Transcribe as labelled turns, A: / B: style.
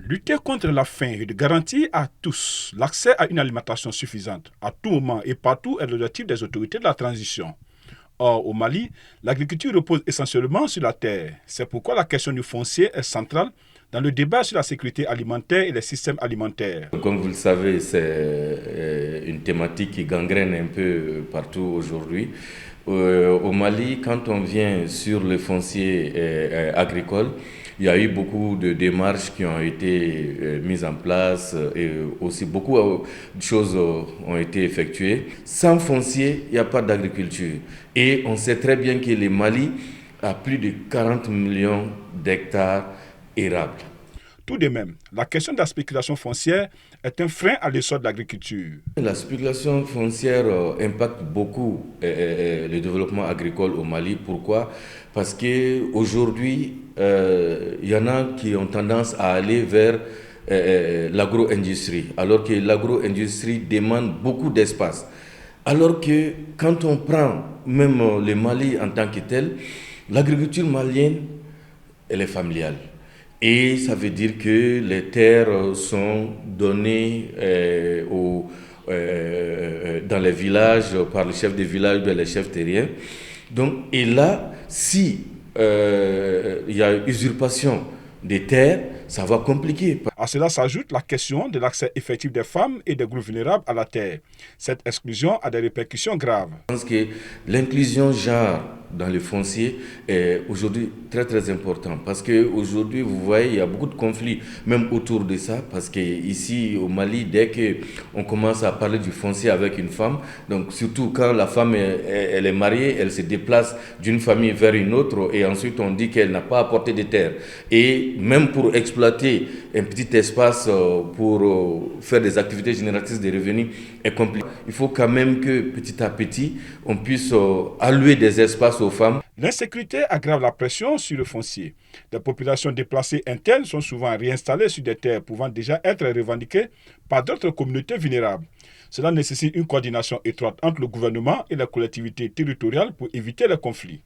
A: Lutter contre la faim et de garantir à tous l'accès à une alimentation suffisante à tout moment et partout est l'objectif des autorités de la transition. Or, au Mali, l'agriculture repose essentiellement sur la terre. C'est pourquoi la question du foncier est centrale dans le débat sur la sécurité alimentaire et les systèmes alimentaires.
B: Comme vous le savez, c'est une thématique qui gangrène un peu partout aujourd'hui. Au Mali, quand on vient sur le foncier agricole, il y a eu beaucoup de démarches qui ont été mises en place et aussi beaucoup de choses ont été effectuées. Sans foncier, il n'y a pas d'agriculture. Et on sait très bien que le Mali a plus de 40 millions d'hectares érables.
A: Tout de même, la question de la spéculation foncière est un frein à l'essor de l'agriculture.
B: La spéculation foncière impacte beaucoup le développement agricole au Mali. Pourquoi? Parce qu'aujourd'hui, il y en a qui ont tendance à aller vers l'agro-industrie, alors que l'agro-industrie demande beaucoup d'espace. Alors que quand on prend même le Mali en tant que tel, l'agriculture malienne, elle est familiale. Et ça veut dire que les terres sont données dans les villages par les chefs de village ou les chefs terriens. Donc, et là, si il y a usurpation des terres, ça va compliquer.
A: À cela s'ajoute la question de l'accès effectif des femmes et des groupes vulnérables à la terre. Cette exclusion a des répercussions graves.
B: Je pense que l'inclusion genre dans le foncier est aujourd'hui très très important parce qu'aujourd'hui, vous voyez, il y a beaucoup de conflits même autour de ça parce qu'ici au Mali, dès qu'on commence à parler du foncier avec une femme, donc surtout quand la femme elle est mariée, elle se déplace d'une famille vers une autre et ensuite on dit qu'elle n'a pas apporté de terre. Et même pour exploiter un petit espace pour faire des activités génératrices de revenus est compliqué. Il faut quand même que petit à petit, on puisse allouer des espaces aux femmes.
A: L'insécurité aggrave la pression sur le foncier. Des populations déplacées internes sont souvent réinstallées sur des terres pouvant déjà être revendiquées par d'autres communautés vulnérables. Cela nécessite une coordination étroite entre le gouvernement et les collectivités territoriales pour éviter les conflits.